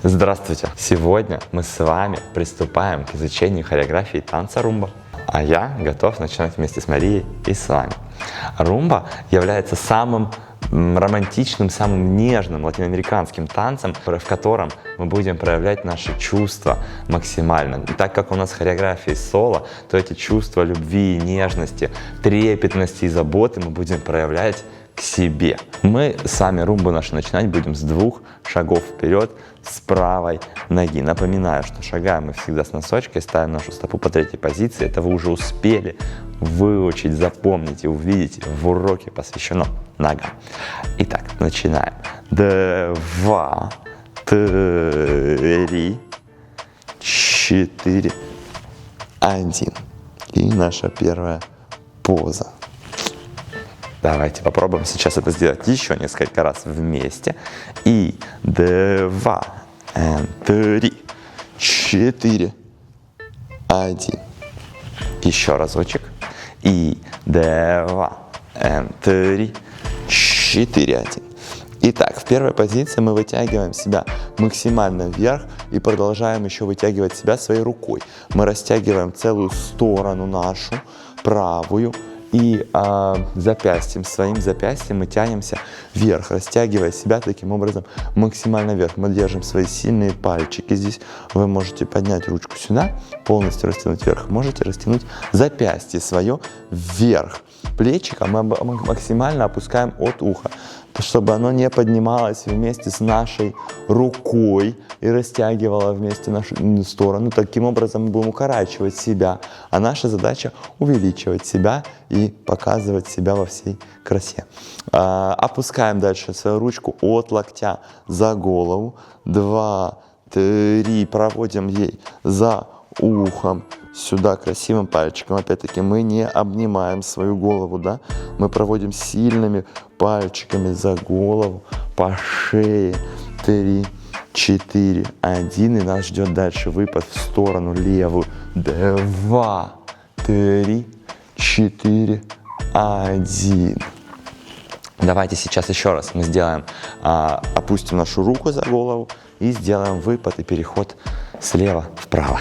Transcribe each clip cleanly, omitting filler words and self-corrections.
Здравствуйте! Сегодня мы с вами приступаем к изучению хореографии танца румба. А я готов начинать вместе с Марией и с вами. Румба является самым романтичным, самым нежным латиноамериканским танцем, в котором мы будем проявлять наши чувства максимально. И так как у нас хореография соло, то эти чувства любви, нежности, трепетности и заботы мы будем проявлять к себе. Мы сами румбу нашу начинать будем с 2 шагов вперед с правой ноги. Напоминаю, что шагаем мы всегда с носочкой, ставим нашу стопу по 3-й позиции. Это вы уже успели выучить, запомнить и увидеть в уроке, посвященном ногам. Итак, начинаем. 2, 3, 4, 1. И наша первая поза. Давайте попробуем сейчас это сделать еще несколько раз вместе. И 2, 3, 4, 1. Еще разочек. И 2, 3, 4, 1. Итак, в первой позиции мы вытягиваем себя максимально вверх и продолжаем еще вытягивать себя своей рукой. Мы растягиваем целую сторону нашу, правую. И своим запястьем мы тянемся вверх, растягивая себя таким образом максимально вверх. Мы держим свои сильные пальчики здесь. Вы можете поднять ручку сюда, полностью растянуть вверх. Можете растянуть запястье свое вверх. Плечико мы максимально опускаем от уха, чтобы оно не поднималось вместе с нашей рукой и растягивало вместе нашу сторону. Таким образом мы будем укорачивать себя, а наша задача увеличивать себя и показывать себя во всей красе. Опускаем дальше свою ручку от локтя за голову. 2, 3, проводим ей за ухом. Сюда красивым пальчиком. Опять-таки мы не обнимаем свою голову, да? Мы проводим сильными пальчиками за голову, по шее. 3, 4, 1. И нас ждет дальше выпад в сторону левую. 2, 3, 4, 1. Давайте сейчас еще раз мы сделаем, опустим нашу руку за голову и сделаем выпад и переход слева вправо.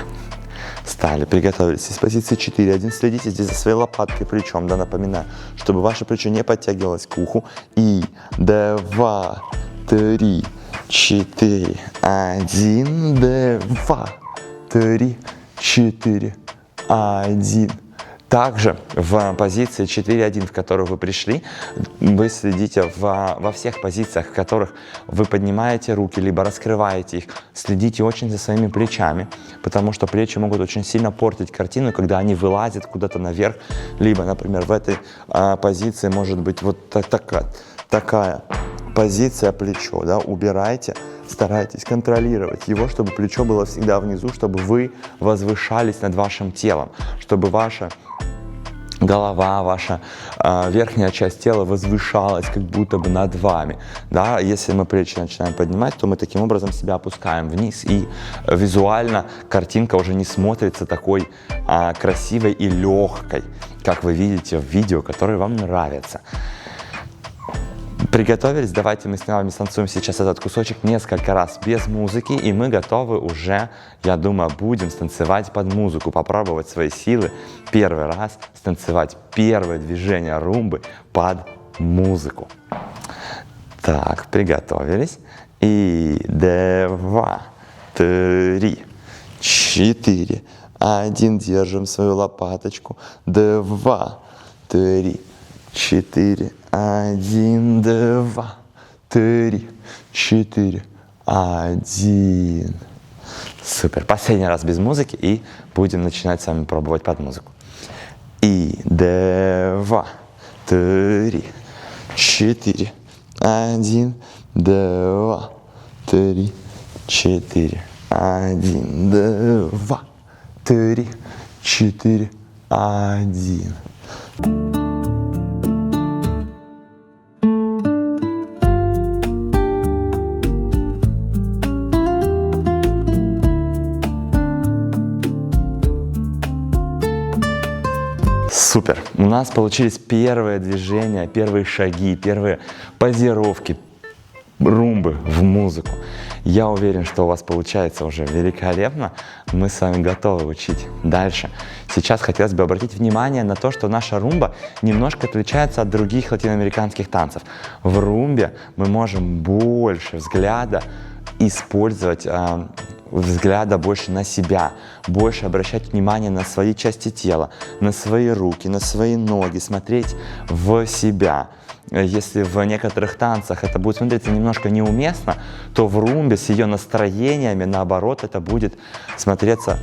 Встали, приготовились. Из позиции 4-1 следите здесь за своей лопаткой плечом, да, напоминаю, чтобы ваше плечо не подтягивалось к уху. И 2, 3, 4, 1, 2, 3, 4, 1. Также в позиции 4-1, в которую вы пришли, вы следите во всех позициях, в которых вы поднимаете руки, либо раскрываете их. Следите очень за своими плечами, потому что плечи могут очень сильно портить картину, когда они вылазят куда-то наверх. Либо, например, в этой позиции может быть вот такая позиция плечо. Да? Убирайте, старайтесь контролировать его, чтобы плечо было всегда внизу, чтобы вы возвышались над вашим телом, чтобы ваша голова, ваша верхняя часть тела возвышалась как будто бы над вами. Да? Если мы плечи начинаем поднимать, то мы таким образом себя опускаем вниз, и визуально картинка уже не смотрится такой красивой и легкой, как вы видите в видео, которые вам нравятся. Приготовились? Давайте мы с вами станцуем сейчас этот кусочек несколько раз без музыки, и мы готовы уже, я думаю, будем станцевать под музыку, попробовать свои силы первый раз, станцевать первое движение румбы под музыку. Так, приготовились. И 2, 3, 4, 1. Держим свою лопаточку. 2, 3, 4, 1, 2, 3, 4, 1. Супер. Последний раз без музыки, и будем начинать с вами пробовать под музыку. И 2, 3, 4, 1, 2, 3, 4, 1, 2, 3, 4, 1. Супер! У нас получились первые движения, первые шаги, первые позировки румбы в музыку. Я уверен, что у вас получается уже великолепно. Мы с вами готовы учить дальше. Сейчас хотелось бы обратить внимание на то, что наша румба немножко отличается от других латиноамериканских танцев. В румбе мы можем больше взгляда использовать, взгляда больше на себя, больше обращать внимание на свои части тела, на свои руки, на свои ноги, смотреть в себя. Если в некоторых танцах это будет смотреться немножко неуместно, то в румбе с ее настроениями, наоборот, это будет смотреться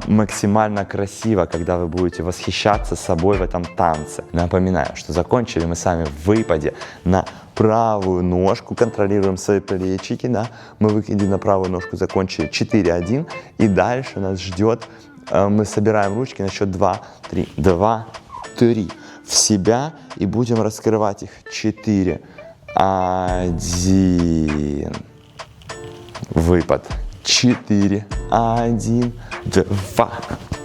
максимально красиво, когда вы будете восхищаться собой в этом танце. Напоминаю, что закончили мы с вами в выпаде на правую ножку, контролируем свои плечики, да? Мы выходили на правую ножку, закончили 4-1, и дальше нас ждет, мы собираем ручки на счет 2-3, 2-3 в себя и будем раскрывать их. 4, 1, выпад. 4, 1, 2,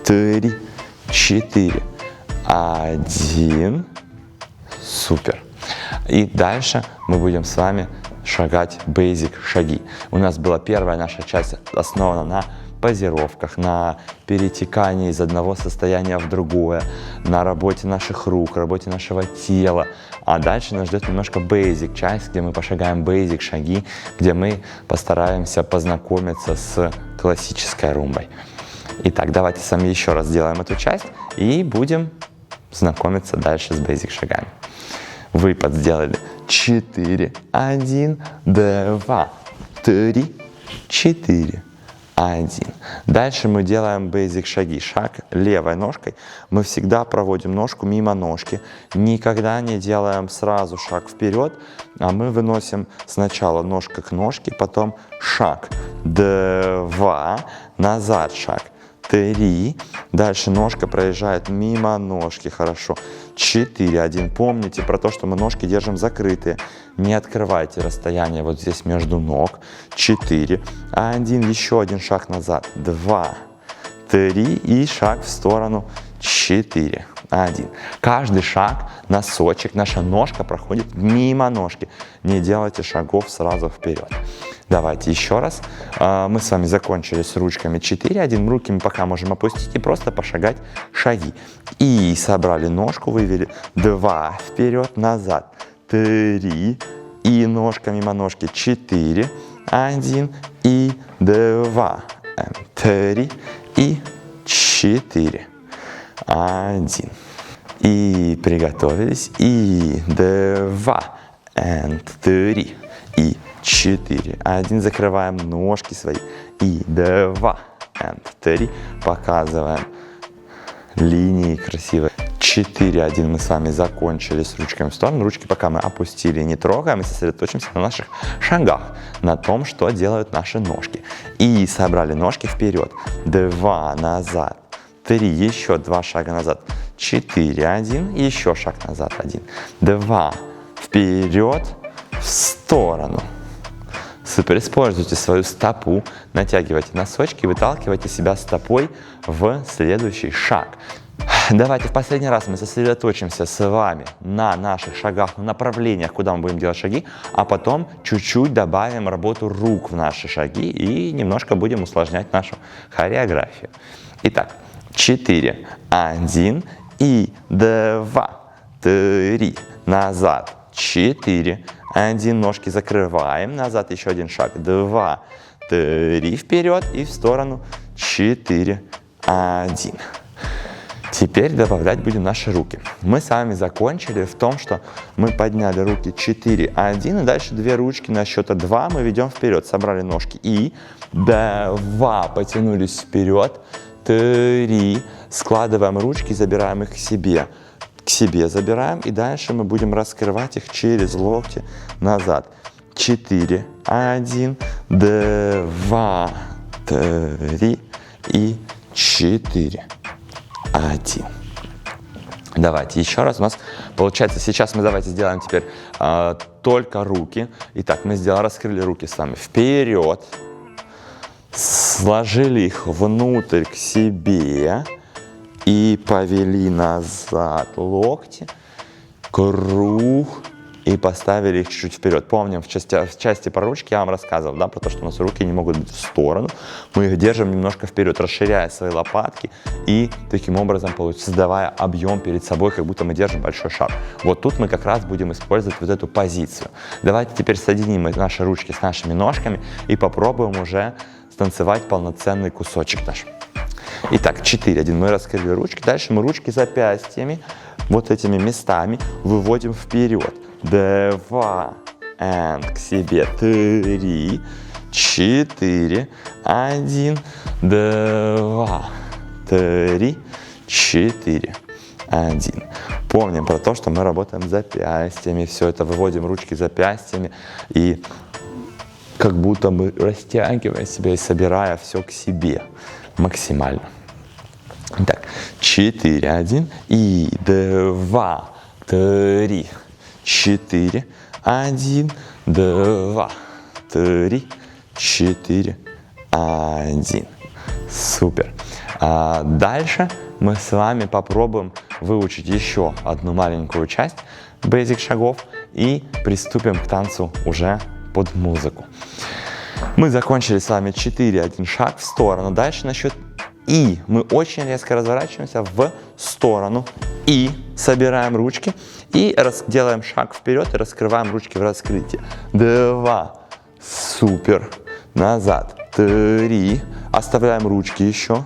3, 4, 1. Супер. И дальше мы будем с вами шагать basic шаги. У нас была первая наша часть основана на позировках, на перетекании из одного состояния в другое, на работе наших рук, работе нашего тела. А дальше нас ждет немножко basic часть, где мы пошагаем basic шаги, где мы постараемся познакомиться с классической румбой. Итак, давайте с вами еще раз сделаем эту часть и будем знакомиться дальше с basic шагами. Выпад сделали. 4, 1, 2, 3, 4, 1. Дальше мы делаем basic шаги. Шаг левой ножкой. Мы всегда проводим ножку мимо ножки. Никогда не делаем сразу шаг вперед, а мы выносим сначала ножка к ножке, потом шаг. 2, назад шаг. 3, дальше ножка проезжает мимо ножки, хорошо. 4, 1. Помните про то, что мы ножки держим закрытые. Не открывайте расстояние вот здесь между ног. 4, 1, еще один шаг назад. 2, 3 и шаг в сторону. 4, 1. Каждый шаг, носочек, наша ножка проходит мимо ножки. Не делайте шагов сразу вперед. Давайте еще раз. Мы с вами закончили с ручками 4, 1. Руки мы пока можем опустить и просто пошагать шаги. И собрали ножку, вывели 2 вперед, назад. 3 и ножка мимо ножки. 4, 1 и 2. 3 и 4. 1. И приготовились. И 2. 3. И 4. 1. Закрываем ножки свои. И 2. 3. Показываем линии красивые. 4, 1. Мы с вами закончили с ручками в сторону. Ручки пока мы опустили, не трогаем и сосредоточимся на наших шагах, на том, что делают наши ножки. И собрали ножки вперед. 2 назад. 3, еще 2 шага назад. 4, 1, еще шаг назад. 1, 2, вперед, в сторону. Супер, используйте свою стопу, натягивайте носочки, выталкивайте себя стопой в следующий шаг. Давайте в последний раз мы сосредоточимся с вами на наших шагах, на направлениях, куда мы будем делать шаги, а потом чуть-чуть добавим работу рук в наши шаги и немножко будем усложнять нашу хореографию. Итак, 4, 1 и 2, 3, назад, 4, 1, ножки закрываем, назад еще один шаг, 2, 3, вперед и в сторону, 4, 1. Теперь добавлять будем наши руки. Мы с вами закончили в том, что мы подняли руки 4, 1, и дальше 2 ручки на счет 2 мы ведем вперед, собрали ножки и 2, потянулись вперед, 3, складываем ручки, забираем их к себе забираем, и дальше мы будем раскрывать их через локти назад. 4, 1, 2, 3 и 4, 1. Давайте еще раз. У нас получается сейчас мы давайте сделаем теперь только руки. Итак, мы раскрыли руки с вами вперед, сложили их внутрь к себе и повели назад локти, круг и поставили их чуть-чуть вперед. Помним, в части по ручке я вам рассказывал, да, про то, что у нас руки не могут быть в сторону. Мы их держим немножко вперед, расширяя свои лопатки и таким образом создавая объем перед собой, как будто мы держим большой шар. Вот тут мы как раз будем использовать вот эту позицию. Давайте теперь соединим наши ручки с нашими ножками и попробуем уже станцевать полноценный кусочек наш. Итак, 4-1. Мы раскрыли ручки. Дальше мы ручки запястьями, вот этими местами выводим вперед. 2, and к себе 3, 4, 1, 2, 3, 4, 1. Помним про то, что мы работаем запястьями, все это выводим ручки запястьями и как будто мы растягиваем себя и собирая все к себе максимально. Так, 4, 1 и 2, 3, 4, 1, 2, 3, 4, 1. Супер. Дальше мы с вами попробуем выучить еще одну маленькую часть basic шагов и приступим к танцу уже под музыку. Мы закончили с вами 4-1 шаг в сторону. Дальше на счет И мы очень резко разворачиваемся в сторону И, собираем ручки и делаем шаг вперед и раскрываем ручки в раскрытии. 2, супер, назад, 3, оставляем ручки еще,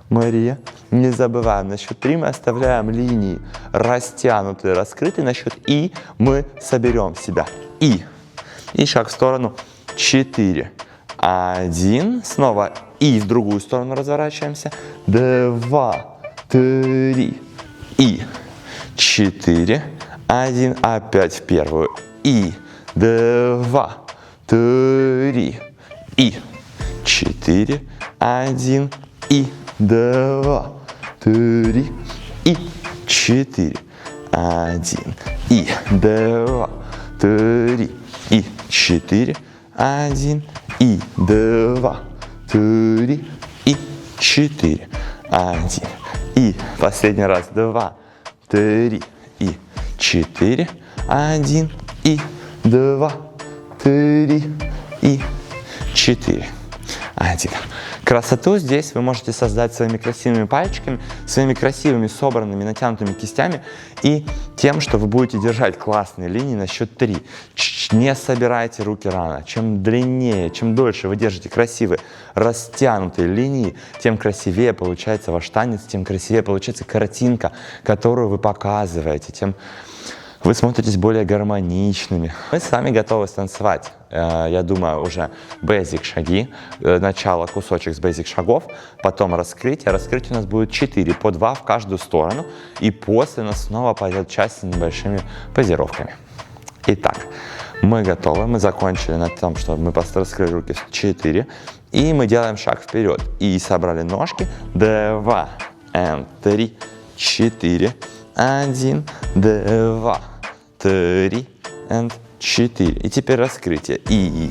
Мария. Не забываем, на счет 3 мы оставляем линии растянутые, раскрытые. На счет И мы соберем себя. И шаг в сторону. 4, 1. Снова И в другую сторону разворачиваемся. 2, 3. И 4, 1. Опять в первую. И 2, 3. И 4, 1. И 2, 3, и 4, 1, и 2, 3, и 4, 1, и 2, 3, и 4, 1, и последний раз 2, 3, и 4, 1, и 2, 3, и 4, 1. Красоту здесь вы можете создать своими красивыми пальчиками, своими красивыми собранными натянутыми кистями и тем, что вы будете держать классные линии на счет 3. Не собирайте руки рано. Чем длиннее, чем дольше вы держите красивые растянутые линии, тем красивее получается ваш танец, тем красивее получается картинка, которую вы показываете, тем вы смотритесь более гармоничными. Мы с вами готовы станцевать, я думаю, уже basic шаги. Начало кусочек с basic шагов, потом раскрытие. Раскрытие у нас будет 4 по 2 в каждую сторону. И после у нас снова пойдет часть с небольшими позировками. Итак, мы готовы. Мы закончили на том, что мы раскрыли руки в 4. И мы делаем шаг вперед. И собрали ножки. 2, 3, 4, 1, 2, 3, 4. И теперь раскрытие. И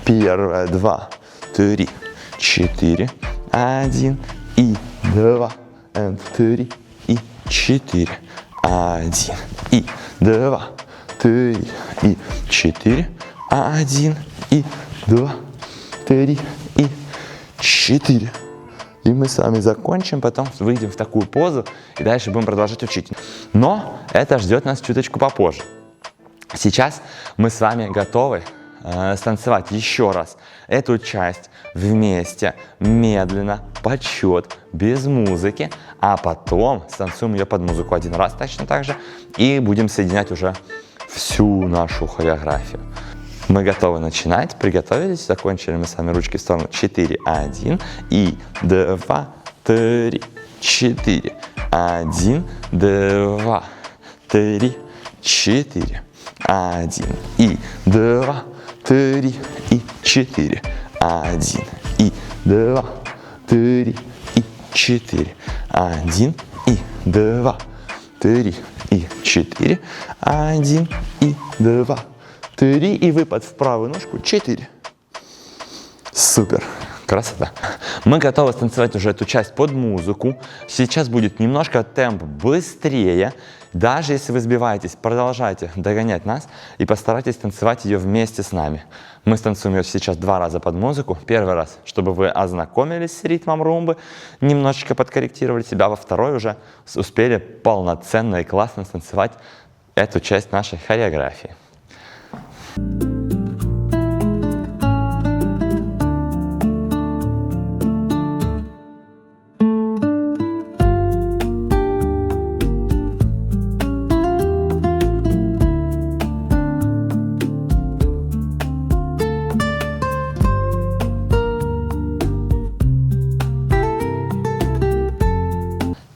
первое, 2, 3, 4, 1, и 2, 3, и 4, 1, и 2, 3, и 4, 1, и 2, 3, и 4. И мы с вами закончим, потом выйдем в такую позу и дальше будем продолжать учить. Но это ждет нас чуточку попозже. Сейчас мы с вами готовы станцевать еще раз эту часть вместе, медленно, подсчет, без музыки, а потом станцуем ее под музыку один раз точно так же и будем соединять уже всю нашу хореографию. Мы готовы начинать, приготовились, закончили мы с вами ручки в сторону 4, 1, и 2, 3, 4, 1, 2, 3, 4, 1, и 2, 3, и 4, 1, и 2, 3, и 4, 1, и 2, 3, и 4, 1, и 2, 3, и выпад в правую ножку, 4. Супер. Красота. Мы готовы станцевать уже эту часть под музыку. Сейчас будет немножко темп быстрее. Даже если вы сбиваетесь, продолжайте догонять нас и постарайтесь танцевать ее вместе с нами. Мы станцуем ее сейчас 2 раза под музыку. Первый раз, чтобы вы ознакомились с ритмом румбы, немножечко подкорректировали себя. Во второй уже успели полноценно и классно станцевать эту часть нашей хореографии.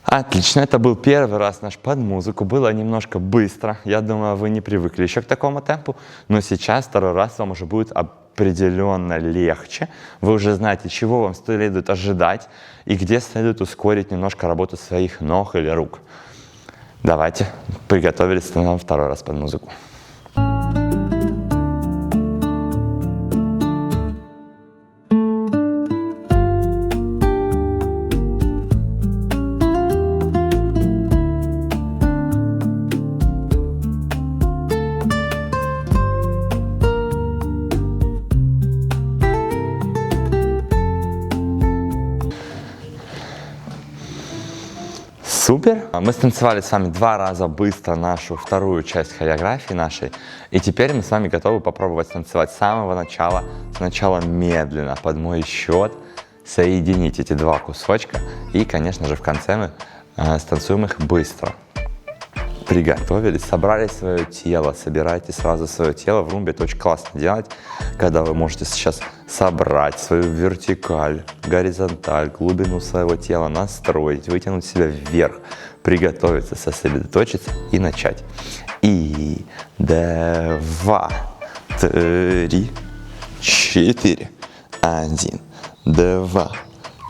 Отлично, это был первый раз наш под музыку, было немножко быстро, я думаю, вы не привыкли еще к такому темпу, но сейчас второй раз вам уже будет определенно легче, вы уже знаете, чего вам следует ожидать и где следует ускорить немножко работу своих ног или рук. Давайте, приготовились, становим второй раз под музыку. Супер! Мы станцевали с вами 2 раза быстро нашу вторую часть хореографии нашей. И теперь мы с вами готовы попробовать станцевать с самого начала. Сначала медленно, под мой счет, соединить эти 2 кусочка. И, конечно же, в конце мы станцуем их быстро. Приготовились, собрали свое тело, собирайте сразу свое тело. В румбе это очень классно делать, когда вы можете сейчас собрать свою вертикаль, горизонталь, глубину своего тела, настроить, вытянуть себя вверх, приготовиться, сосредоточиться и начать. И 2, 3, 4, 1, 2,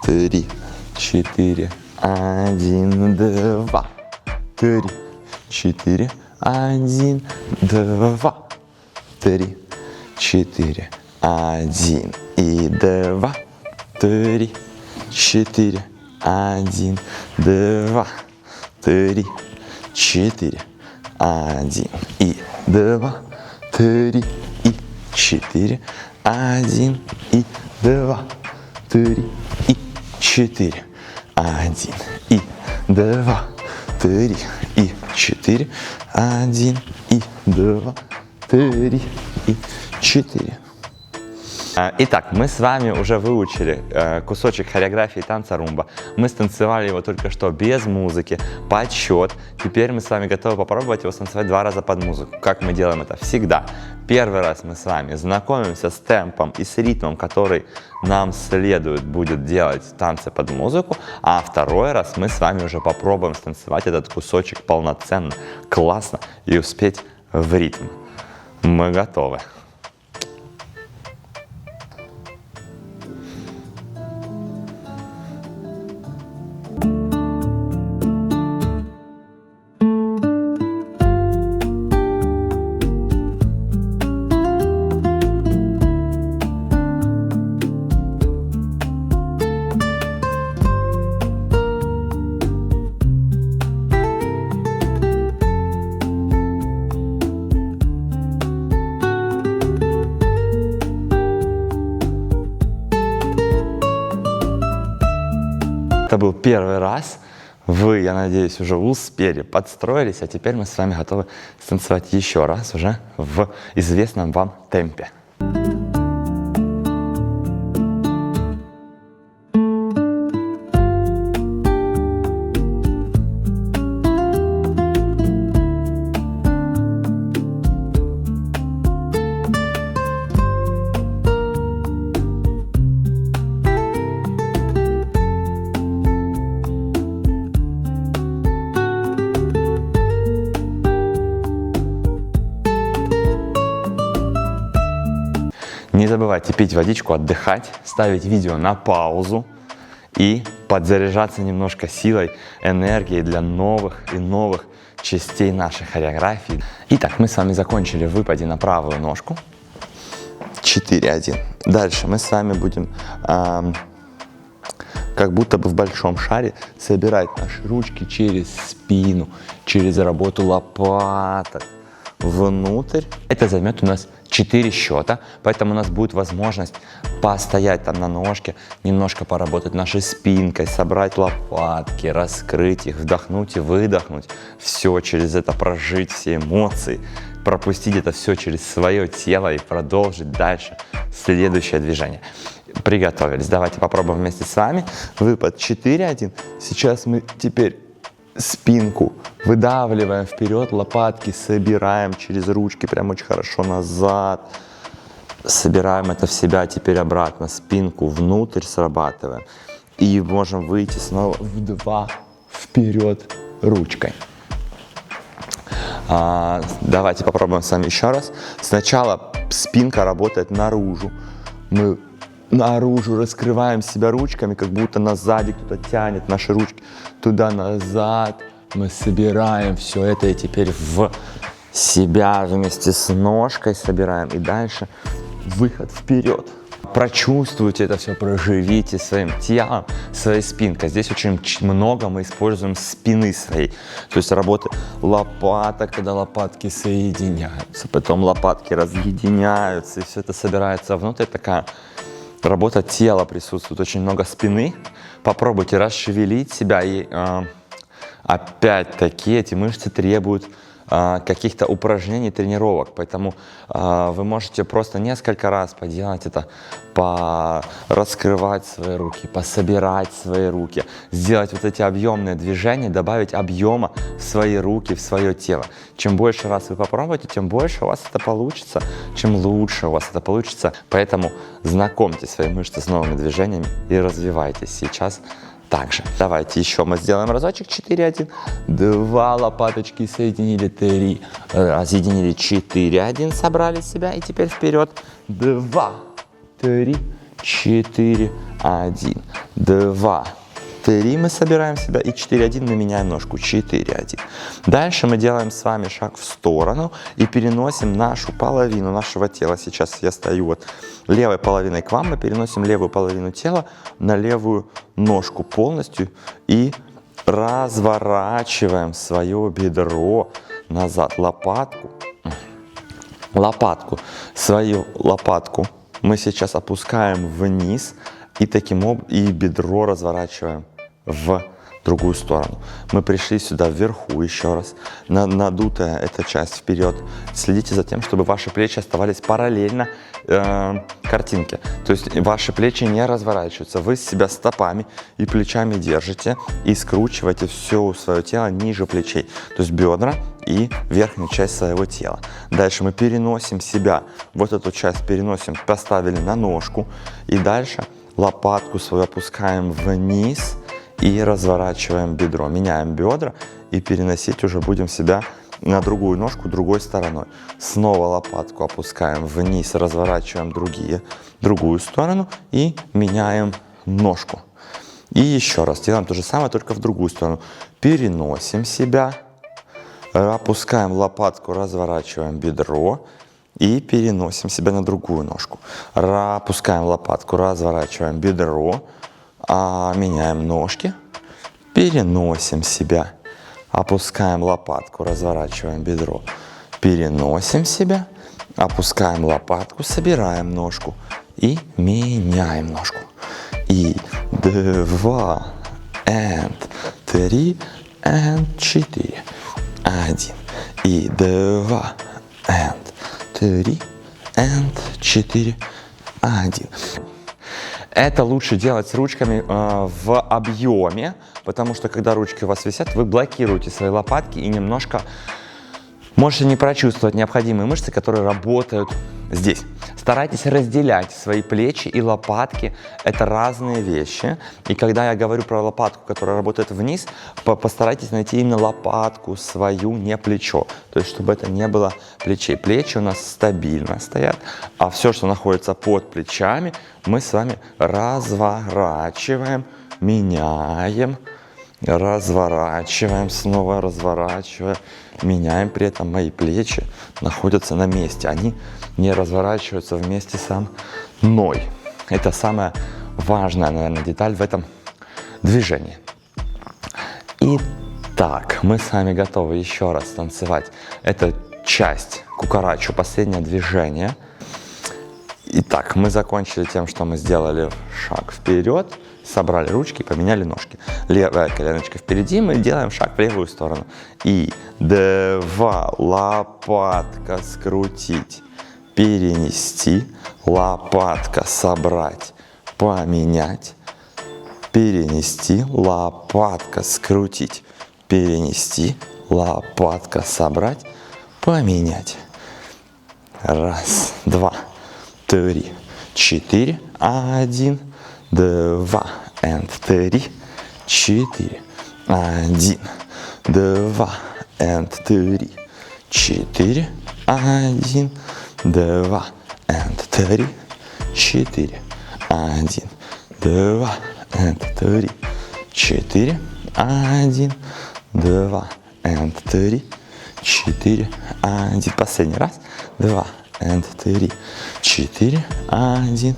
3, 4, 1, 2, 3. 4, 1, 2, 3, 4, 1 и 2, 3, 4, 1, 2, 3, 4, 1 и 2, 3 и 4, 1 и 2, 3 и 4, 1 и 2, 3 и 4, 1 и 2, 3 и 4. Итак, мы с вами уже выучили кусочек хореографии танца румба. Мы станцевали его только что без музыки, под счет. Теперь мы с вами готовы попробовать его станцевать 2 раза под музыку. Как мы делаем это всегда. Первый раз мы с вами знакомимся с темпом и с ритмом, который нам следует будет делать в танце под музыку. А второй раз мы с вами уже попробуем станцевать этот кусочек полноценно, классно и успеть в ритм. Мы готовы. Это был первый раз. Вы, я надеюсь, уже успели, подстроились, а теперь мы с вами готовы станцевать еще раз уже в известном вам темпе. Не забывайте пить водичку, отдыхать, ставить видео на паузу и подзаряжаться немножко силой, энергией для новых и новых частей нашей хореографии. Итак, мы с вами закончили в выпаде на правую ножку. 4-1. Дальше мы с вами будем как будто бы в большом шаре собирать наши ручки через спину, через работу лопаток внутрь. Это займет у нас 4 счета, поэтому у нас будет возможность постоять там на ножке, немножко поработать нашей спинкой, собрать лопатки, раскрыть их, вдохнуть и выдохнуть. Все через это прожить, все эмоции, пропустить это все через свое тело и продолжить дальше следующее движение. Приготовились. Давайте попробуем вместе с вами. Выпад 4-1. Сейчас мы теперь спинку выдавливаем вперед, лопатки собираем через ручки прям очень хорошо назад. Собираем это в себя, теперь обратно, спинку внутрь срабатываем. И можем выйти снова в 2 вперед ручкой. Давайте попробуем с вами еще раз. Сначала спинка работает наружу. Мы наружу раскрываем себя ручками, как будто нас сзади кто-то тянет наши ручки туда-назад. Мы собираем все это и теперь в себя вместе с ножкой собираем. И дальше выход вперед. Прочувствуйте это все, проживите своим телом, своей спинкой. Здесь очень много мы используем спины своей. То есть работа лопаток, когда лопатки соединяются, потом лопатки разъединяются, и все это собирается внутрь. Такая работа тела присутствует, очень много спины. Попробуйте расшевелить себя, и опять-таки эти мышцы требуют каких-то упражнений, тренировок. Поэтому вы можете просто несколько раз поделать это, раскрывать свои руки, пособирать свои руки, сделать вот эти объемные движения, добавить объема в свои руки, в свое тело. Чем больше раз вы попробуете, тем больше у вас это получится, чем лучше у вас это получится. Поэтому знакомьте свои мышцы с новыми движениями и развивайтесь сейчас. Также давайте еще мы сделаем разочек 4-1. 2 лопаточки соединили, 3 разъединили, 4-1, собрали себя и теперь вперед. 2, 3, 4, 1. 2, 3 мы собираем себя и 4-1 мы меняем ножку. 4-1. Дальше мы делаем с вами шаг в сторону и переносим нашу половину нашего тела. Сейчас я стою вот левой половиной к вам, мы переносим левую половину тела на левую ножку полностью и разворачиваем свое бедро назад, свою лопатку мы сейчас опускаем вниз и таким образом и бедро разворачиваем в другую сторону. Мы пришли сюда вверху еще раз, надутая эта часть вперед. Следите за тем, чтобы ваши плечи оставались параллельно картинке. То есть ваши плечи не разворачиваются. Вы себя стопами и плечами держите и скручиваете все свое тело ниже плечей. То есть бедра и верхнюю часть своего тела. Дальше мы переносим себя, вот эту часть переносим, поставили на ножку. И дальше лопатку свою опускаем вниз и разворачиваем бедро. Меняем бедра и переносить уже будем себя на другую ножку другой стороной. Снова лопатку опускаем вниз, разворачиваем другую сторону и меняем ножку. И еще раз делаем то же самое, только в другую сторону. Переносим себя, опускаем лопатку, разворачиваем бедро и переносим себя на другую ножку. Опускаем лопатку, разворачиваем бедро, меняем ножки, переносим себя, опускаем лопатку, разворачиваем бедро, переносим себя, опускаем лопатку, собираем ножку и меняем ножку. И 2, 3, 4, 1. И 2, 3, 4, 1. Это лучше делать с ручками в объеме, потому что когда ручки у вас висят, вы блокируете свои лопатки и немножко можете не прочувствовать необходимые мышцы, которые работают здесь. Старайтесь разделять свои плечи и лопатки. Это разные вещи. И когда я говорю про лопатку, которая работает вниз, постарайтесь найти именно лопатку свою, не плечо. То есть, чтобы это не было плечей. Плечи у нас стабильно стоят, а все, что находится под плечами, мы с вами разворачиваем, меняем разворачиваем, снова разворачиваем, меняем, при этом мои плечи находятся на месте, они не разворачиваются вместе со мной. Это самая важная, наверное, деталь в этом движении. Итак, мы с вами готовы еще раз танцевать. Это часть кукарачу, последнее движение. Итак, мы закончили тем, что мы сделали шаг вперед, собрали ручки, поменяли ножки. Левая коленочка впереди, мы делаем шаг в левую сторону. И 2, лопатка скрутить, перенести, лопатка собрать, поменять, перенести, лопатка скрутить, перенести, лопатка собрать, поменять. 1, 2, 3, 4, 1, 2, and 3, 4, 1, 2, and 3, 4, 1, 2, and 3, 4, 1, 2, and 3, 4, 1, 2, and 3, 4, 1. Последний раз. 2, and 3, 4, 1,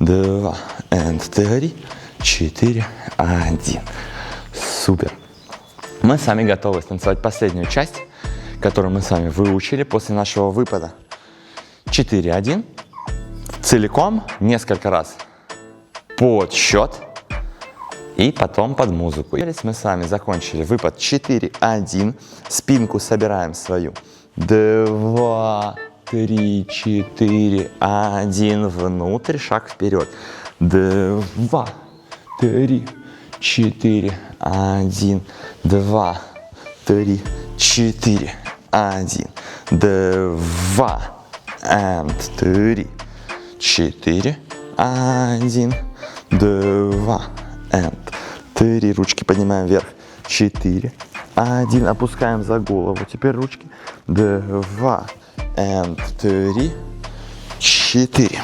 2, and 3, 4, 1. Супер. Мы с вами готовы станцевать последнюю часть, которую мы с вами выучили после нашего выпада. 4, 1. Целиком, несколько раз под счет и потом под музыку. Мы с вами закончили выпад 4, 1. Спинку собираем свою. 2, 3, 4, 1. Внутрь, шаг вперед. 2, 3, 4, 1. 2, 3, 4, 1. 2, and 3, 4, 1. 2, and 3. Ручки поднимаем вверх. 4, 1. Опускаем за голову. Теперь ручки. 2, and 3, 4.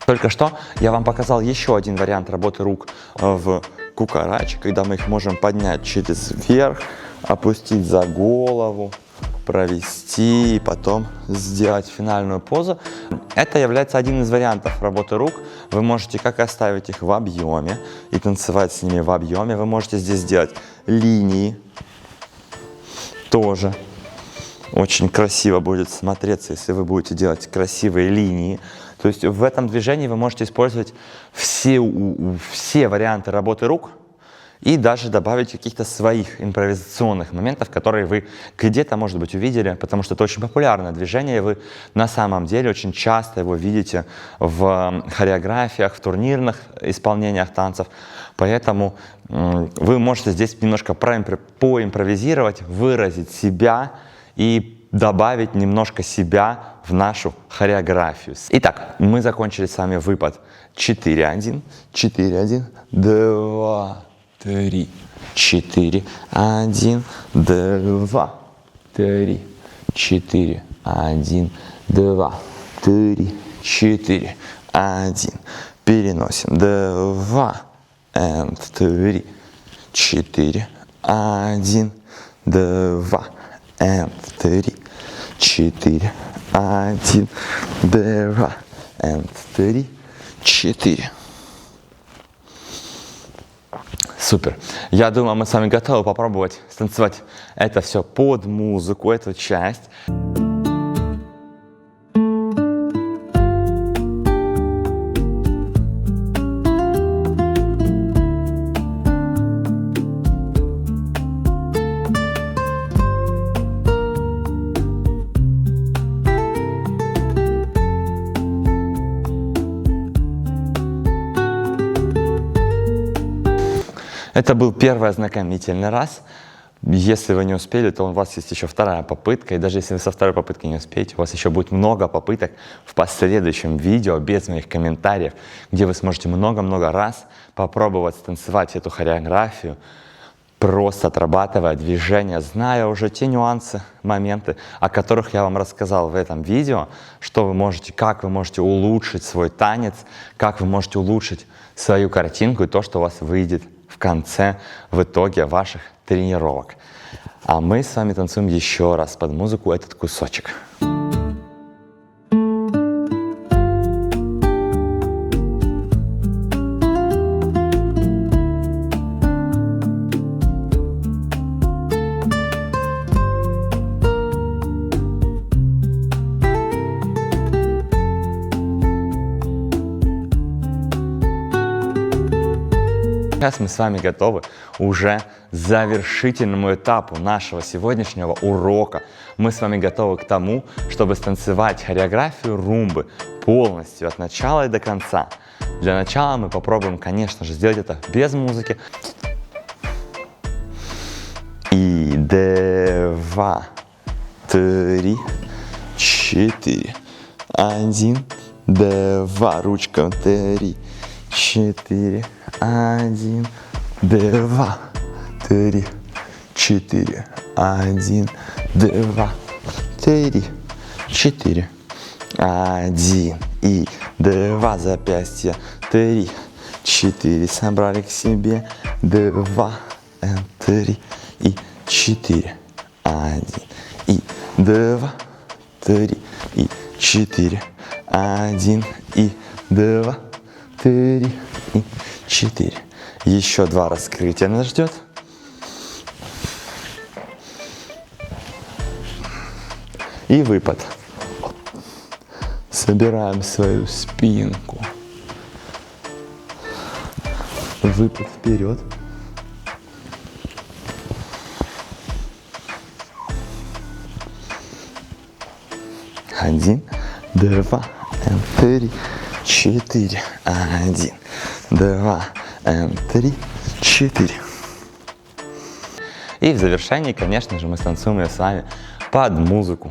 Только что я вам показал еще один вариант работы рук в кукараче, когда мы их можем поднять через верх, опустить за голову, провести и потом сделать финальную позу. Это является один из вариантов работы рук. Вы можете как оставить их в объеме и танцевать с ними в объеме. Вы можете здесь сделать линии. Тоже очень красиво будет смотреться, если вы будете делать красивые линии. То есть в этом движении вы можете использовать все варианты работы рук и даже добавить каких-то своих импровизационных моментов, которые вы где-то, может быть, увидели, потому что это очень популярное движение, и вы на самом деле очень часто его видите в хореографиях, в турнирных исполнениях танцев. Поэтому вы можете здесь немножко поимпровизировать, выразить себя и добавить немножко себя в нашу хореографию. Итак, мы закончили с вами выпад 4-1, 4-1, 2, 3, 4, 1, 2, 3, 4, 1, 2, 3, 4, 1. Переносим. 2, and 3, 4, 1, 2, and 3, 4, 1, 2, and 3, 4. Супер. Я думаю, мы с вами готовы попробовать станцевать это все под музыку, эту часть. Это был первый ознакомительный раз. Если вы не успели, то у вас есть еще вторая попытка. И даже если вы со второй попытки не успеете, у вас еще будет много попыток в последующем видео без моих комментариев, где вы сможете много-много раз попробовать станцевать эту хореографию, просто отрабатывая движения, зная уже те нюансы, моменты, о которых я вам рассказал в этом видео, что вы можете, как вы можете улучшить свой танец, как вы можете улучшить свою картинку и то, что у вас выйдет в в конце, в итоге ваших тренировок. А мы с вами танцуем еще раз под музыку этот кусочек. Сейчас мы с вами готовы уже к завершительному этапу нашего сегодняшнего урока. Мы с вами готовы к тому, чтобы станцевать хореографию румбы полностью от начала и до конца. Для начала мы попробуем, конечно же, сделать это без музыки. И 2, 3, 4, 1, 2, ручка 3, 4, 1, 2, 3, 4, 1, 2, 3, 4, 1 и 2, запястья 3, 4, собрали к себе 2, 3 и 4, 1 и 2, 3 и 4, 1 и 2, 3 и 4. Еще 2 раскрытия нас ждет. И выпад. Собираем свою спинку. Выпад вперед. Один, 2, 3, 4, 1, 2, 3, 4. И в завершении, конечно же, мы станцуем ее с вами под музыку.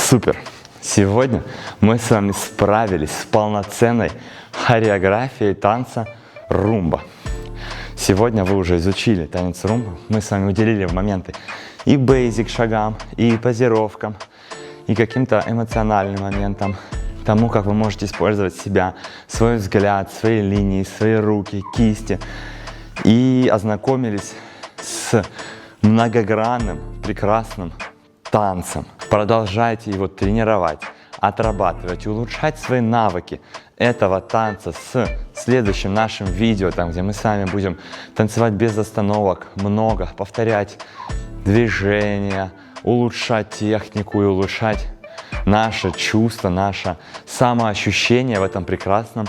Супер! Сегодня мы с вами справились с полноценной хореографией танца румба. Сегодня вы уже изучили танец румба. Мы с вами уделили моменты и бейзик шагам, и позировкам, и каким-то эмоциональным моментам, тому, как вы можете использовать себя, свой взгляд, свои линии, свои руки, кисти. И ознакомились с многогранным, прекрасным танцем. Продолжайте его тренировать, отрабатывать, улучшать свои навыки этого танца с следующим нашим видео, там, где мы с вами будем танцевать без остановок, много, повторять движения, улучшать технику и улучшать наше чувство, наше самоощущение в этом прекрасном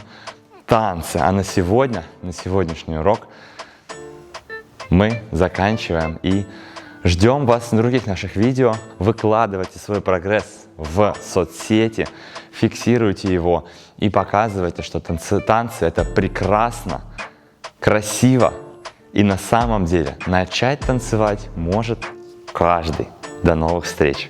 танце. А на сегодня, на сегодняшний урок мы заканчиваем и ждем вас на других наших видео. Выкладывайте свой прогресс в соцсети, фиксируйте его и показывайте, что танцы это прекрасно, красиво. И на самом деле начать танцевать может каждый. До новых встреч!